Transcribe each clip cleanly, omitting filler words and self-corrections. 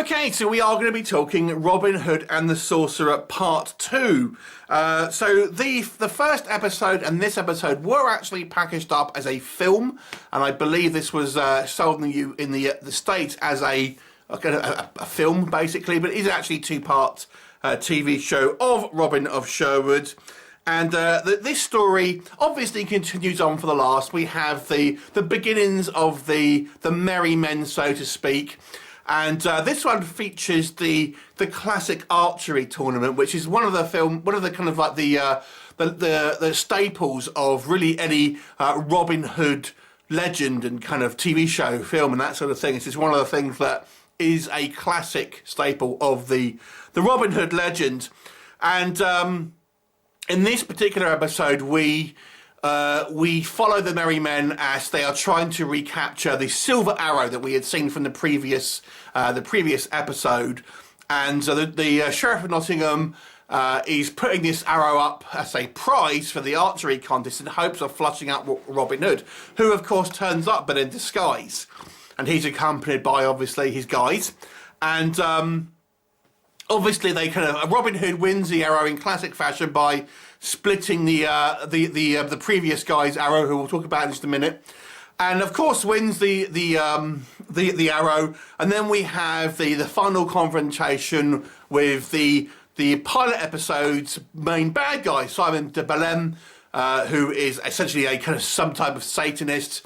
Okay, so we are going to be talking Robin Hood and the Sorcerer Part 2. So the first episode and this episode were actually packaged up as a film, and I believe this was sold in the States as a film, basically, but it is actually a two-part TV show of Robin of Sherwood. And this story obviously continues on for the last. We have the beginnings of the merry men, so to speak. And this one features the classic archery tournament, which is one of the kind of like the staples of really any Robin Hood legend and kind of TV show, film, and that sort of thing. It's just one of the things that is a classic staple of the Robin Hood legend. And in this particular episode, we follow the merry men as they are trying to recapture the silver arrow that we had seen from the previous episode, and the Sheriff of Nottingham is putting this arrow up as a prize for the archery contest in hopes of flushing out Robin Hood, who of course turns up but in disguise, and he's accompanied by obviously his guys, and obviously they Robin Hood wins the arrow in classic fashion by splitting the previous guy's arrow, who we'll talk about in just a minute, and of course wins the arrow. And then we have the final confrontation with the pilot episode's main bad guy, Baron de Belleme, who is essentially a kind of some type of Satanist,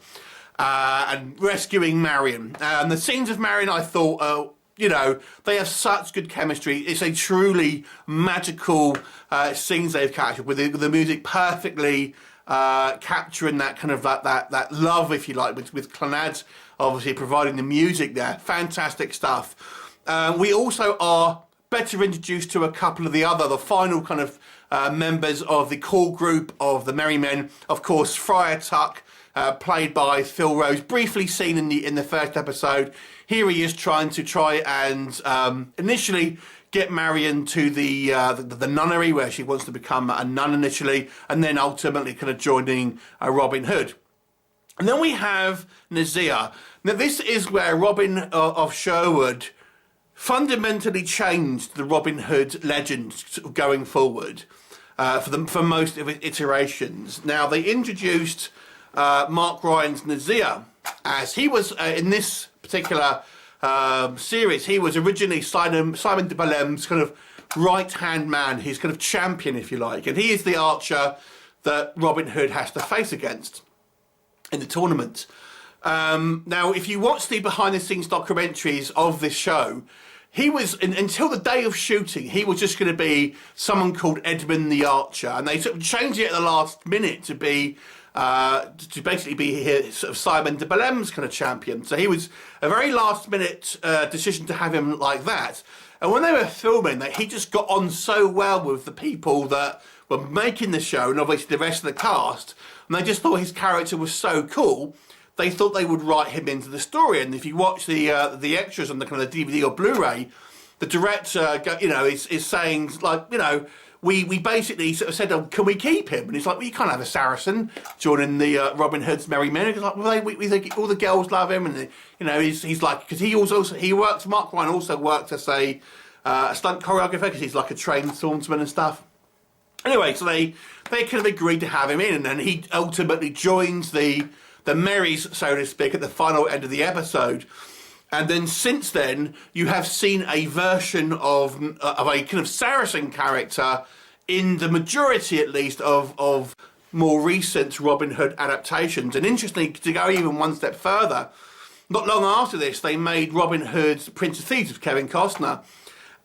and rescuing Marion. And the scenes of Marion, I thought, you know, they have such good chemistry. It's a truly magical scenes they've captured with the music perfectly capturing that kind of that love, if you like, with Praed obviously providing the music there. Fantastic stuff. We also are better introduced to a couple of the final kind of members of the core group of the Merry Men. Of course, Friar Tuck, played by Phil Rose, briefly seen in the first episode. Here he is trying and initially get Marion to the nunnery, where she wants to become a nun initially, and then ultimately kind of joining Robin Hood. And then we have Nazir. Now this is where Robin of Sherwood fundamentally changed the Robin Hood legend going forward for most of its iterations. Now they introduced Mark Ryan's Nazir, as he was in this particular series. He was originally Baron de Belleme's kind of right-hand man, his kind of champion, if you like, and he is the archer that Robin Hood has to face against in the tournament. Now, if you watch the behind-the-scenes documentaries of this show, he was, until the day of shooting, he was just going to be someone called Edmund the Archer, and they sort of changed it at the last minute to be basically be here, sort of Baron de Belleme's kind of champion. So he was a very last minute decision to have him like that. And when they were filming, he just got on so well with the people that were making the show, and obviously the rest of the cast, and they just thought his character was so cool, they thought they would write him into the story. And if you watch the extras on the kind of DVD or Blu-ray, the director, you know, is saying, like, you know, we basically sort of said, oh, can we keep him? And he's like, well, you can't have a Saracen joining the Robin Hood's Merry Men. He's like, well, we think all the girls love him, and you know, he's like, because he works. Mark Ryan also works as a stunt choreographer, because he's like a trained swordsman and stuff. Anyway, so they kind of agreed to have him in, and he ultimately joins the Merries, so to speak, at the final end of the episode. And then since then, you have seen a version of a kind of Saracen character in the majority, at least, of more recent Robin Hood adaptations. And interestingly, to go even one step further, not long after this, they made Robin Hood's Prince of Thieves with Kevin Costner,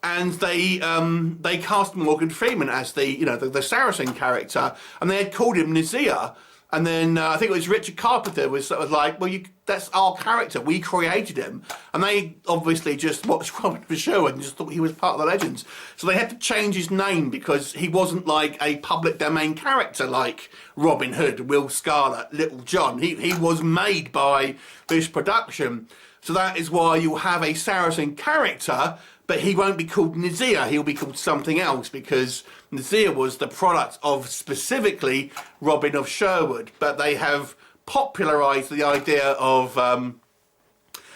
and they cast Morgan Freeman as the Saracen character, and they had called him Nazir. And then I think it was Richard Carpenter was like, well, that's our character. We created him. And they obviously just watched Robin of Sherwood and just thought he was part of the legends. So they had to change his name because he wasn't like a public domain character like Robin Hood, Will Scarlet, Little John. He was made by this production. So that is why you'll have a Saracen character, but he won't be called Nazir, he'll be called something else, because Nazir was the product of specifically Robin of Sherwood. But they have popularised the idea of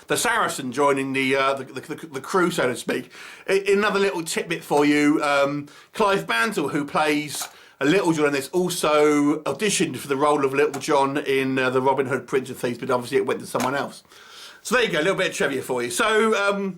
the Saracen joining the crew, so to speak. Another little tidbit for you: Clive Mantle, who plays Little John in this, also auditioned for the role of Little John in the Robin Hood Prince of Thieves, but obviously it went to someone else. So there you go, a little bit of trivia for you. So,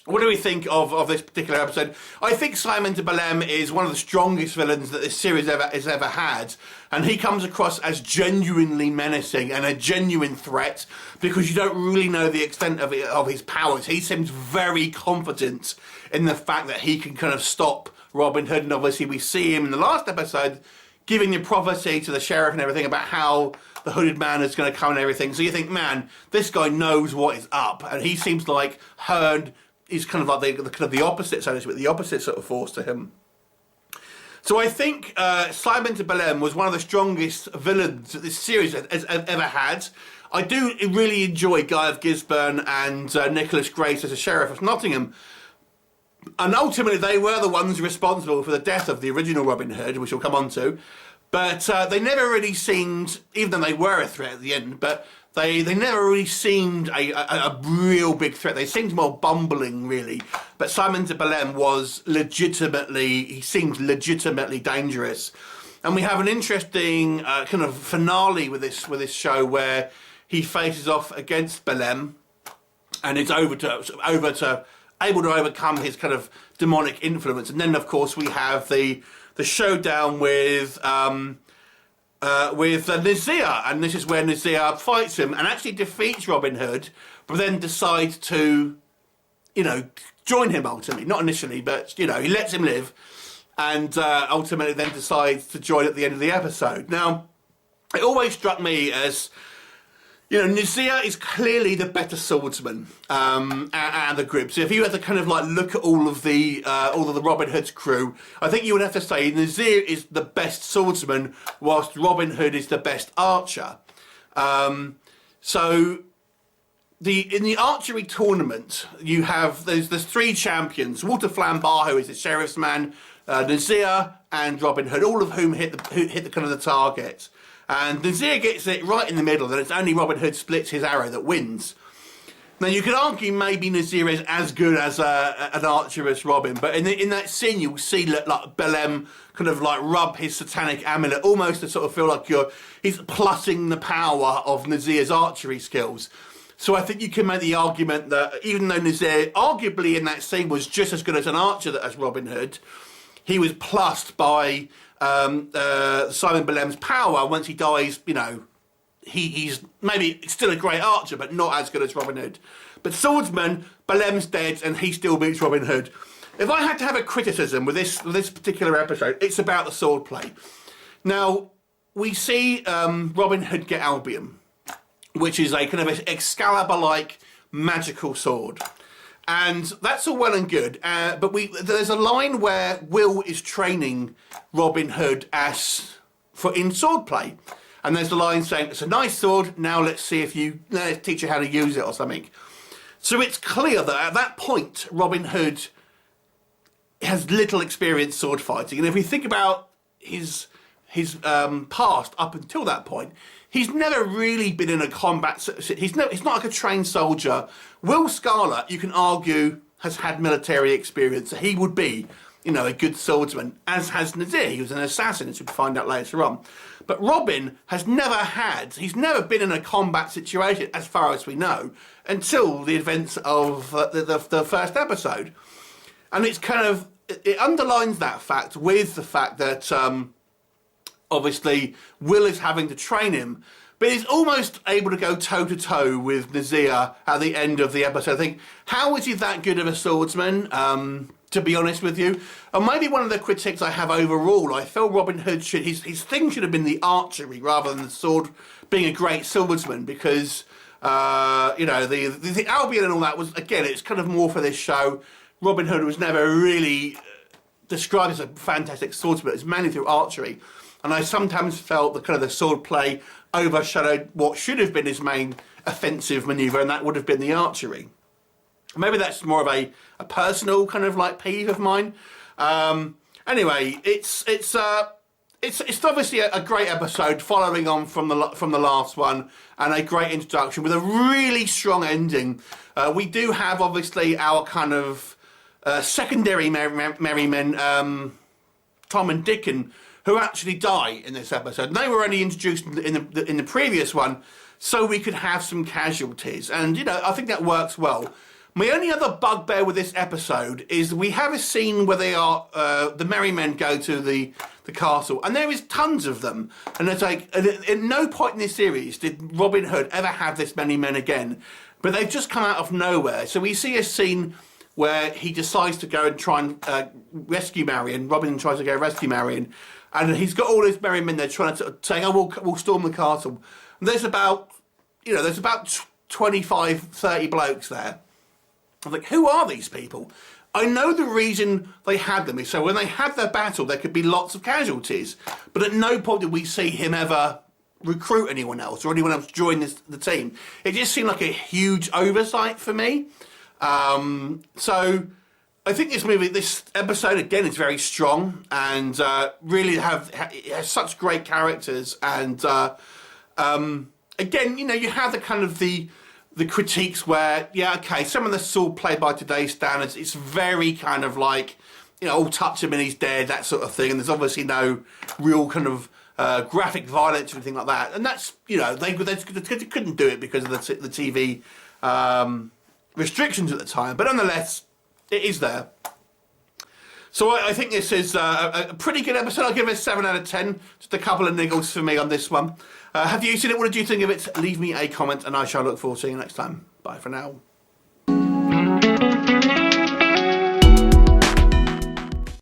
what do we think of this particular episode? I think Simon de Belleme is one of the strongest villains that this series has ever had, and he comes across as genuinely menacing and a genuine threat because you don't really know the extent of his powers. He seems very confident in the fact that he can kind of stop Robin Hood, and obviously we see him in the last episode giving the prophecy to the sheriff and everything about how the hooded man is going to come and everything. So you think, man, this guy knows what is up, and he seems like Hearn is kind of like the opposite, so to speak, the opposite sort of force to him. So I think Simon de Belleme was one of the strongest villains that this series has ever had. I do really enjoy Guy of Gisborne and Nicholas Grace as a sheriff of Nottingham. And ultimately, they were the ones responsible for the death of the original Robin Hood, which we'll come on to. But they never really seemed, even though they were a threat at the end, but they never really seemed a real big threat. They seemed more bumbling, really. But Simon de Belleme seemed legitimately dangerous. And we have an interesting kind of finale with this show where he faces off against Belleme, and it's able to overcome his kind of demonic influence. And then, of course, we have the showdown with Nazir, and this is where Nazir fights him and actually defeats Robin Hood, but then decides to, join him ultimately. Not initially, but, he lets him live, and ultimately then decides to join at the end of the episode. Now, it always struck me as, Nazir is clearly the better swordsman out of the group. So if you had to kind of like look at all of the Robin Hood's crew, I think you would have to say Nazir is the best swordsman, whilst Robin Hood is the best archer. So in the archery tournament, you have there's three champions: Walter Flambar, who is the sheriff's man, Nazir, and Robin Hood, all of whom hit the kind of the target. And Nazir gets it right in the middle, and it's only Robin Hood splits his arrow that wins. Now, you could argue maybe Nazir is as good as an archer as Robin, but in that scene, you'll see like Belleme kind of like rub his satanic amulet, almost to sort of feel like he's plussing the power of Nazir's archery skills. So I think you can make the argument that even though Nazir arguably in that scene was just as good as an archer as Robin Hood, he was plussed by Simon Belleme's power. Once he dies, he's maybe still a great archer, but not as good as Robin Hood. But swordsman, Belleme's dead, and he still beats Robin Hood. If I had to have a criticism with this particular episode, it's about the swordplay. Now, we see Robin Hood get Albion, which is a kind of Excalibur-like magical sword. And that's all well and good, but there's a line where Will is training Robin Hood in swordplay. And there's the line saying, it's a nice sword, now let's teach you how to use it or something. So it's clear that at that point, Robin Hood has little experience sword fighting. And if we think about his past up until that point, he's never really been in a combat. He's not like a trained soldier. Will Scarlet, you can argue, has had military experience. So he would be, a good swordsman, as has Nazir. He was an assassin, as we'll find out later on. But Robin he's never been in a combat situation, as far as we know, until the events of the first episode. And it's it underlines that fact with the fact that obviously Will is having to train him, but he's almost able to go toe-to-toe with Nazir at the end of the episode. I think, how is he that good of a swordsman, to be honest with you? And maybe one of the critiques I have overall, I feel Robin Hood his thing should have been the archery rather than the sword, being a great swordsman, because, the Albion and all that was, again, it's kind of more for this show. Robin Hood was never really described as a fantastic swordsman. It's mainly through archery. And I sometimes felt the sword play overshadowed what should have been his main offensive manoeuvre, and that would have been the archery. Maybe that's more of a personal kind of like peeve of mine. Anyway, it's It's obviously a great episode, following on from the last one, and a great introduction with a really strong ending. We do have obviously our kind of secondary merrymen, Tom and Dickon, who actually die in this episode. And they were only introduced in the previous one, so we could have some casualties, and I think that works well. My only other bugbear with this episode is we have a scene where the merry men go to the castle, and there is tons of them, and it's like at no point in this series did Robin Hood ever have this many men again, but they've just come out of nowhere. So we see a scene where he decides to go and try and rescue Marion. Robin tries to go rescue Marion, and he's got all those merry men there trying to saying, "Oh, we'll storm the castle." And there's about 25, 30 blokes there. I'm like, who are these people? I know the reason they had them is so when they had their battle, there could be lots of casualties. But at no point did we see him ever recruit anyone else or anyone else join the team. It just seemed like a huge oversight for me. So I think this episode, again, is very strong and really it has such great characters. And again, you have the kind of the critiques where, some of this is all played by today's standards. It's very kind of like, all touch him and he's dead, that sort of thing. And there's obviously no real kind of graphic violence or anything like that. And that's, they couldn't do it because of the TV restrictions at the time. But nonetheless, it is there. So I think this is a pretty good episode. I'll give it a 7 out of 10. Just a couple of niggles for me on this one. Have you seen it? What did you think of it? Leave me a comment and I shall look forward to seeing you next time. Bye for now.